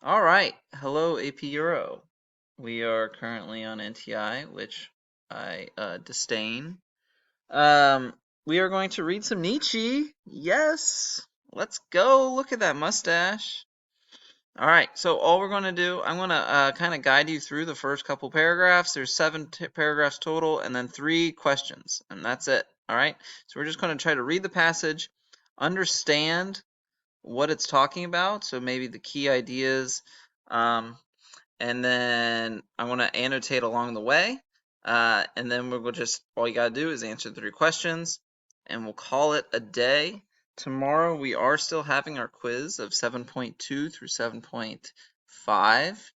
All right. Hello, AP Euro. We are currently on NTI, which I disdain. Um, we are going to read some Nietzsche. Yes. Let's go. Look at that mustache. All right. So all we're going to do, I'm going to kind of guide you through the first couple paragraphs. There's seven paragraphs total, and then 3 questions, and that's it. All right. So we're just going to try to read the passage, understand what it's talking about. So maybe the key ideas. Um, and then I want to annotate along the way. And then we'll just, all you got to do is answer the 3 questions, and we'll call it a day. Tomorrow we are still having our quiz of 7.2 through 7.5.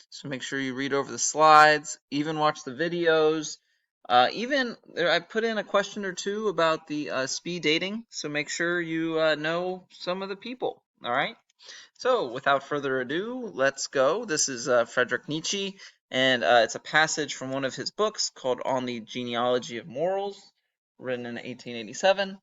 So make sure you read over the slides, even watch the videos. Even I put in a question or two about the speed dating, so make sure you know some of the people. All right. So, without further ado, let's go. This is Friedrich Nietzsche, and it's a passage from one of his books called On the Genealogy of Morals, written in 1887.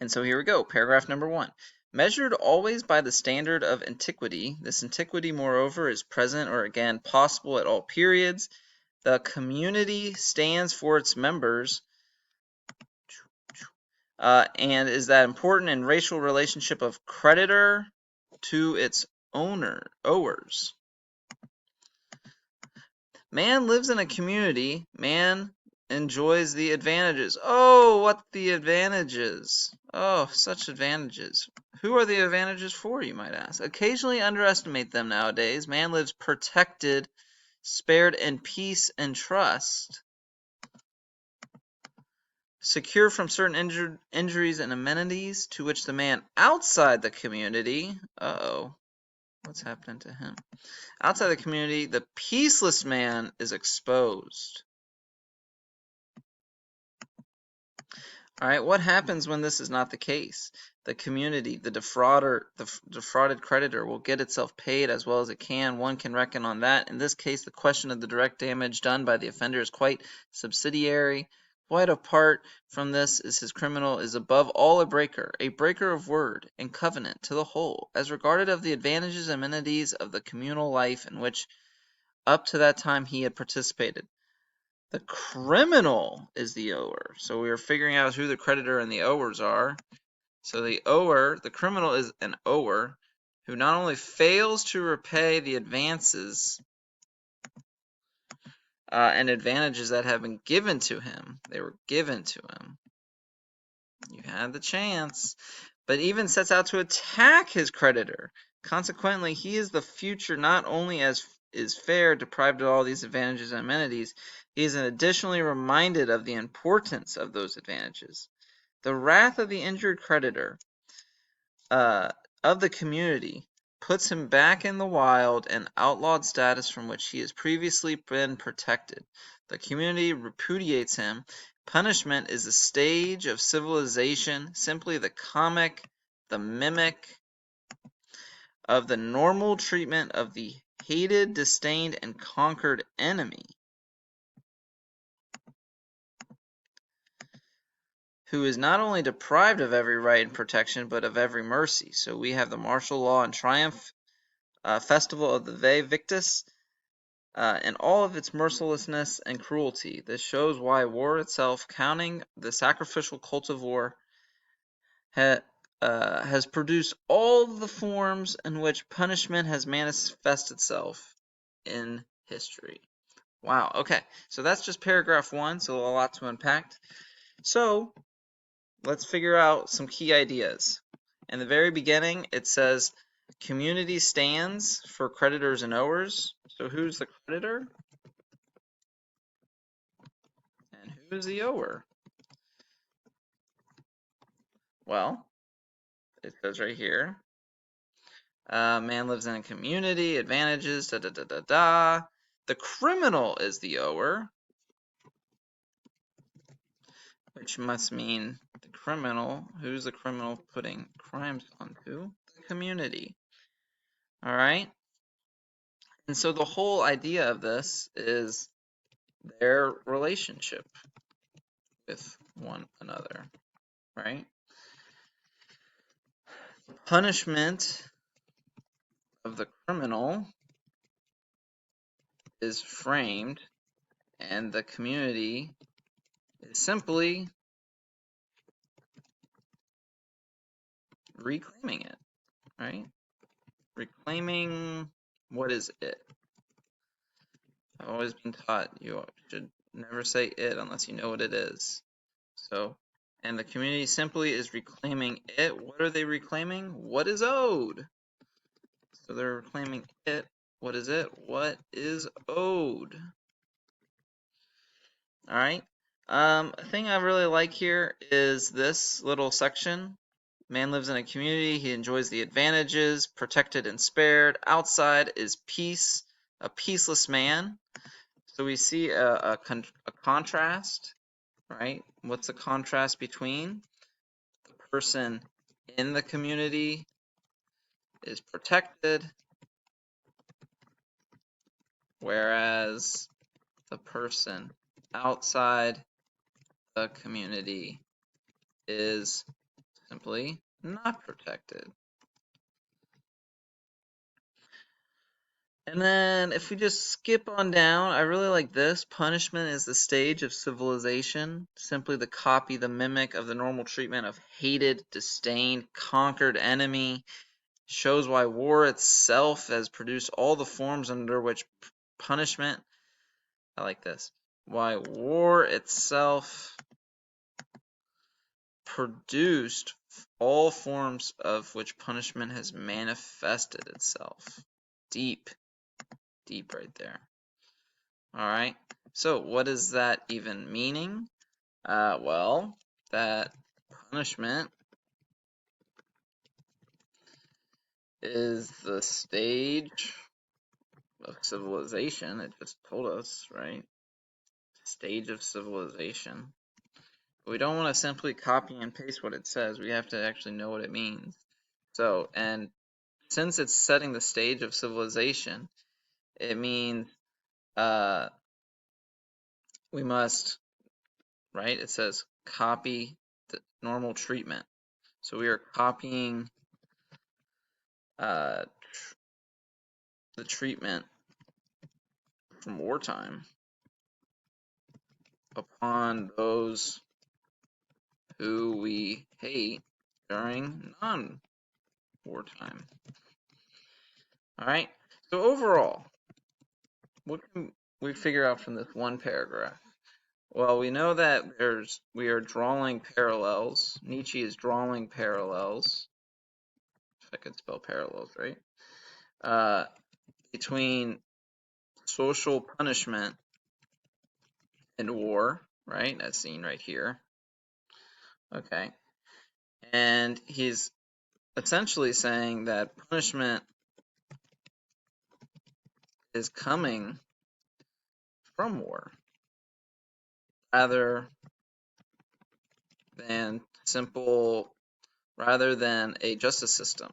And so here we go. Paragraph number 1. Measured always by the standard of antiquity, this antiquity, moreover, is present or again possible at all periods. The community stands for its members and is that important in racial relationship of creditor to its owers. Man lives in a community. Man enjoys the advantages. Oh, what the advantages. Oh, such advantages. Who are the advantages for, you might ask? Occasionally underestimate them nowadays. Man lives protected, spared in peace and trust, secure from certain injuries and amenities to which the man outside the community, what's happening to him? Outside the community, the peaceless man is exposed. All right, what happens when this is not the case? The community, the defrauded creditor will get itself paid as well as it can. One can reckon on that. In this case, the question of the direct damage done by the offender is quite subsidiary. Quite apart from this is his criminal is above all a breaker of word and covenant to the whole, as regarded of the advantages and amenities of the communal life in which up to that time he had participated. The criminal is the ower. So we are figuring out who the creditor and the owers are. So the criminal is an ower who not only fails to repay the advances and advantages that have been given to him, they were given to him. You had the chance, but even sets out to attack his creditor. Consequently, he is the future not only as is fair, deprived of all these advantages and amenities, he is additionally reminded of the importance of those advantages. The wrath of the injured creditor of the community puts him back in the wild and outlawed status from which he has previously been protected. The community repudiates him. Punishment is a stage of civilization, simply the comic, the mimic of the normal treatment of the hated, disdained, and conquered enemy, who is not only deprived of every right and protection, but of every mercy. So we have the martial law and triumph, festival of the Vae Victis, and all of its mercilessness and cruelty. This shows why war itself, counting the sacrificial cult of war, has produced all the forms in which punishment has manifested itself in history. Wow, okay, so that's just paragraph 1, so a lot to unpack. So, let's figure out some key ideas. In the very beginning, it says community stands for creditors and owers. So who's the creditor? And who's the ower? Well, it says right here, man lives in a community, advantages, da da da da da. The criminal is the ower, which must mean the criminal. Who's the criminal putting crimes onto? The community. All right? And so the whole idea of this is their relationship with one another, right? Punishment of the criminal is framed, and the community is simply reclaiming it, right? Reclaiming, what is it? I've always been taught you should never say it unless you know what it is. So, and the community simply is reclaiming it. What are they reclaiming? What is owed? So they're reclaiming it. What is it? What is owed? All right. A thing I really like here is this little section. Man lives in a community. He enjoys the advantages, protected and spared. Outside is peace, a peaceless man. So we see a contrast, right? What's the contrast between the person in the community is protected, whereas the person outside the community is simply not protected. And then if we just skip on down, I really like this. Punishment is the stage of civilization, simply the copy, the mimic of the normal treatment of hated, disdained, conquered enemy. Shows why war itself has produced all the forms under which punishment, I like this, why war itself produced all forms of which punishment has manifested itself. Deep, deep right there. All right, so what is that even meaning? Well, that punishment is the stage of civilization. It just told us, right? Stage of civilization. We don't want to simply copy and paste what it says. We have to actually know what it means. So, and since it's setting the stage of civilization, it means we must, right? It says copy the normal treatment. So we are copying the treatment from wartime upon those who we hate during non-wartime. All right. So overall, what can we figure out from this one paragraph? Well, we know that we are drawing parallels. Nietzsche is drawing parallels, if I could spell parallels right, between social punishment and war, right? As seen right here. Okay. And he's essentially saying that punishment is coming from war rather than a justice system,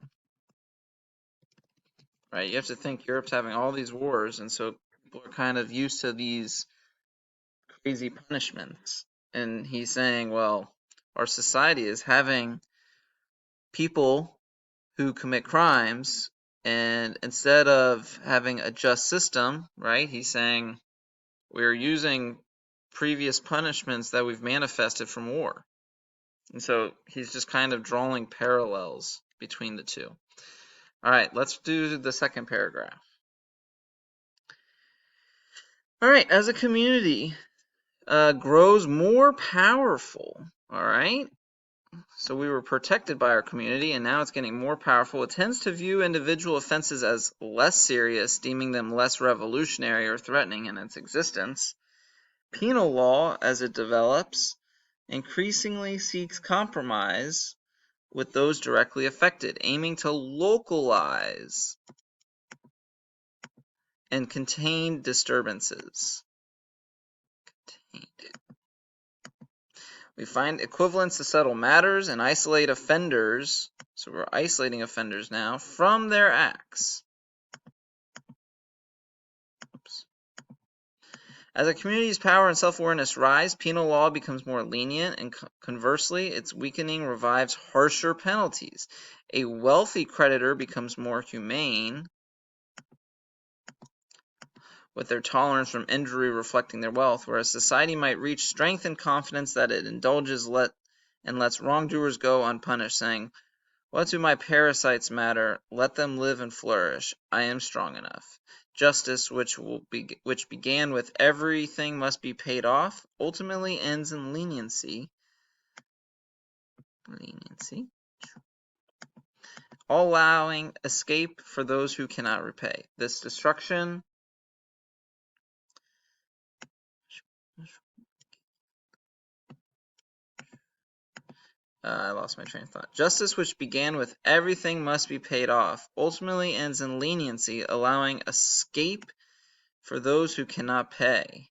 right? You have to think Europe's having all these wars, and so people are kind of used to these crazy punishments. And he's saying, well, our society is having people who commit crimes, and instead of having a just system, right, he's saying we're using previous punishments that we've manifested from war. And so he's just kind of drawing parallels between the two. All right, let's do the second paragraph. All right, as a community grows more powerful, all right? So we were protected by our community, and now it's getting more powerful. It tends to view individual offenses as less serious, deeming them less revolutionary or threatening in its existence. Penal law, as it develops, increasingly seeks compromise with those directly affected, aiming to localize and contain disturbances. We find equivalents to settle matters and isolate offenders. So we're isolating offenders now from their acts. Oops. As a community's power and self-awareness rise, penal law becomes more lenient, and conversely, its weakening revives harsher penalties. A wealthy creditor becomes more humane, with their tolerance from injury reflecting their wealth, whereas society might reach strength and confidence that it indulges and lets wrongdoers go unpunished, saying, "What do my parasites matter? Let them live and flourish. I am strong enough." Justice, which began with everything must be paid off, ultimately ends in leniency, allowing escape for those who cannot repay. This destruction I lost my train of thought. Justice, which began with everything must be paid off, ultimately ends in leniency, allowing escape for those who cannot pay.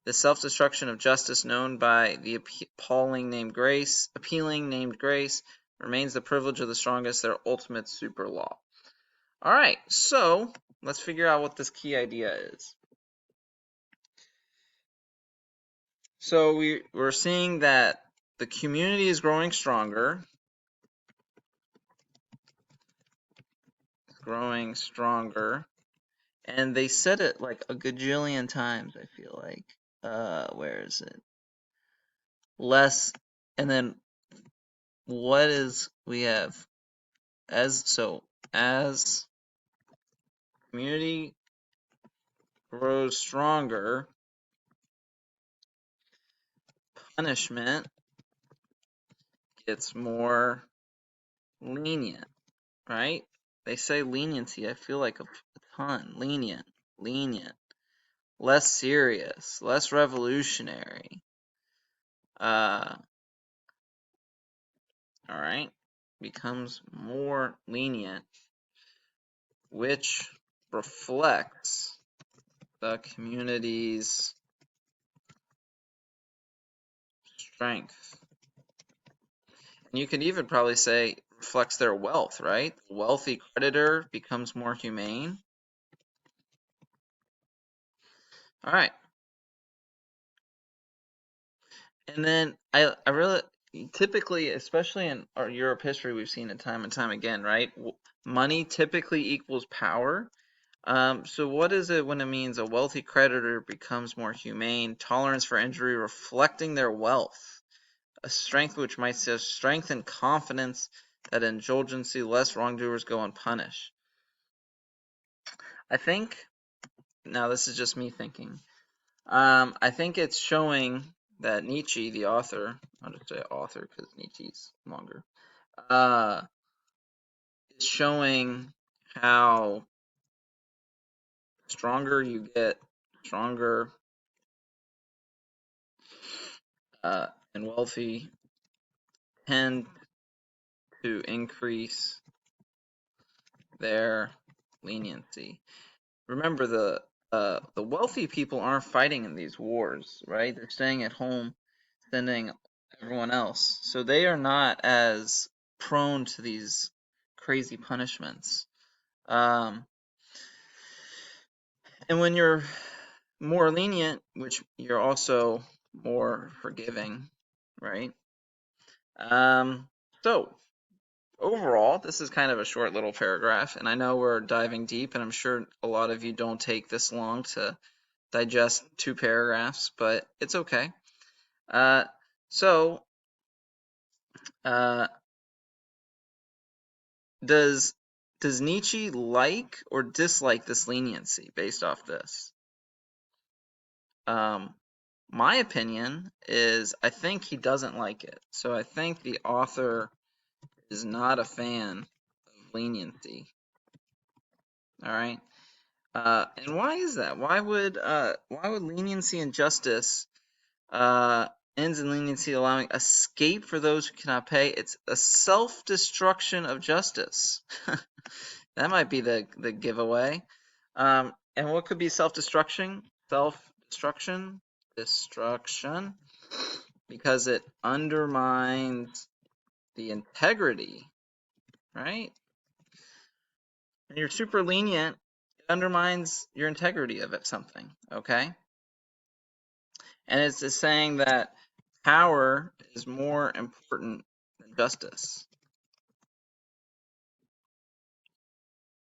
The self-destruction of justice, known by the appealing named grace, remains the privilege of the strongest, their ultimate super law. All right, so let's figure out what this key idea is. So we're seeing that the community is growing stronger. And they said it like a gajillion times, I feel like. Where is it? Less, and then what is, we have, as community grows stronger, punishment gets more lenient, right? They say leniency, I feel like a ton. Lenient, less serious, less revolutionary. All right, becomes more lenient, which reflects the community's strength. And you could even probably say reflects their wealth, right? The wealthy creditor becomes more humane. All right. And then I really, typically, especially in our Europe history, we've seen it time and time again, right? Money typically equals power. So what is it when it means a wealthy creditor becomes more humane? Tolerance for injury reflecting their wealth. A strength which might say strength and confidence that indulgency less wrongdoers go unpunished. I think, now this is just me thinking, I think it's showing that Nietzsche, the author, I'll just say author because Nietzsche's longer, is showing how stronger you get, stronger and wealthy tend to increase their leniency. Remember, the wealthy people aren't fighting in these wars, right? They're staying at home, sending everyone else. So they are not as prone to these crazy punishments. And when you're more lenient, which you're also more forgiving, right? So overall, this is kind of a short little paragraph, and I know we're diving deep, and I'm sure a lot of you don't take this long to digest 2 paragraphs, but it's okay. So, does Nietzsche like or dislike this leniency based off this? My opinion is I think he doesn't like it. So I think the author is not a fan of leniency. All right. And why is that? Why would leniency and justice ends in leniency allowing escape for those who cannot pay? It's a self-destruction of justice. That might be the giveaway. And what could be self-destruction? Self-destruction, because it undermines the integrity, right? When you're super lenient, it undermines your integrity of something, okay? And it's just saying that power is more important than justice.